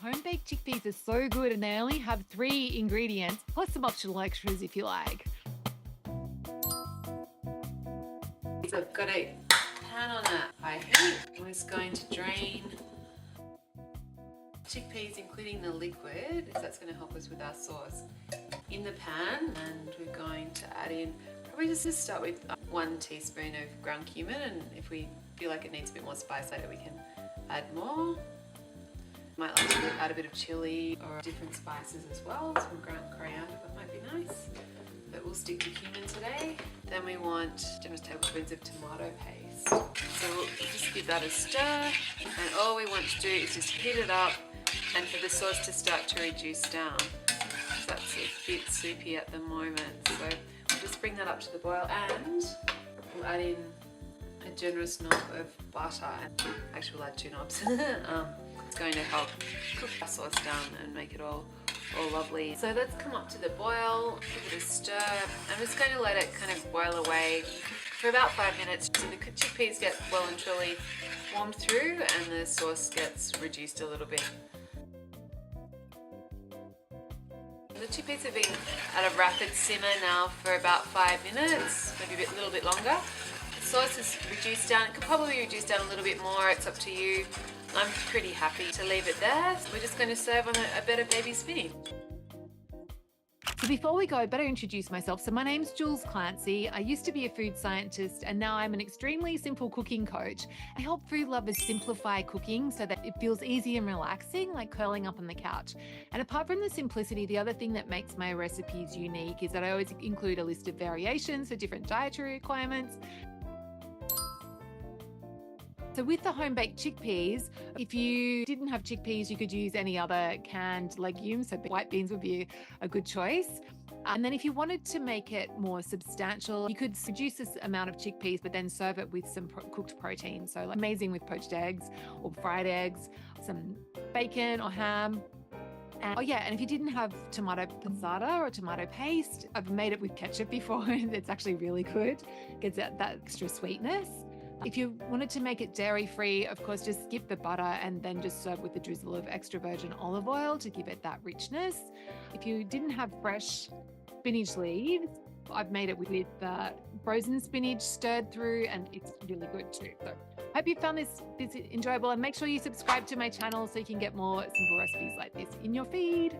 home-baked chickpeas are so good and they only have 3 ingredients, plus some optional extras if you like. So I've got a pan on a high heat. I'm just going to drain chickpeas, including the liquid, because that's going to help us with our sauce, in the pan. And we're going to add in, probably just to start with, 1 teaspoon of ground cumin, and if we feel like it needs a bit more spice later, we can add more. Might like to add a bit of chili or different spices as well, some ground coriander, that might be nice. But we'll stick to cumin today. Then we want generous tablespoons of tomato paste. So we'll just give that a stir, and all we want to do is just heat it up and for the sauce to start to reduce down. So that's a bit soupy at the moment. So we'll just bring that up to the boil, and we'll add in a generous knob of butter. Actually, we'll add 2 knobs. It's going to help cook our sauce down and make it all lovely. So let's come up to the boil, give it a stir. I'm just going to let it kind of boil away for about 5 minutes so the chickpeas get well and truly warmed through and the sauce gets reduced a little bit. The chickpeas have been at a rapid simmer now for about 5 minutes, maybe a little bit longer. The sauce is reduced down. It could probably reduce down a little bit more, it's up to you. I'm pretty happy to leave it there. So we're just going to serve on a bed of baby spinach. So before we go, I better introduce myself. So my name's Jules Clancy. I used to be a food scientist and now I'm an extremely simple cooking coach. I help food lovers simplify cooking so that it feels easy and relaxing, like curling up on the couch. And apart from the simplicity, the other thing that makes my recipes unique is that I always include a list of variations for different dietary requirements. So with the home-baked chickpeas, if you didn't have chickpeas, you could use any other canned legumes. So white beans would be a good choice. And then if you wanted to make it more substantial, you could reduce this amount of chickpeas, but then serve it with some cooked protein. So like amazing with poached eggs or fried eggs, some bacon or ham. And, and if you didn't have tomato passata or tomato paste, I've made it with ketchup before and it's actually really good. Gets that extra sweetness. If you wanted to make it dairy-free, of course, just skip the butter and then just serve with a drizzle of extra virgin olive oil to give it that richness. If you didn't have fresh spinach leaves, I've made it with frozen spinach stirred through, and it's really good too. So hope you found this enjoyable, and make sure you subscribe to my channel so you can get more simple recipes like this in your feed.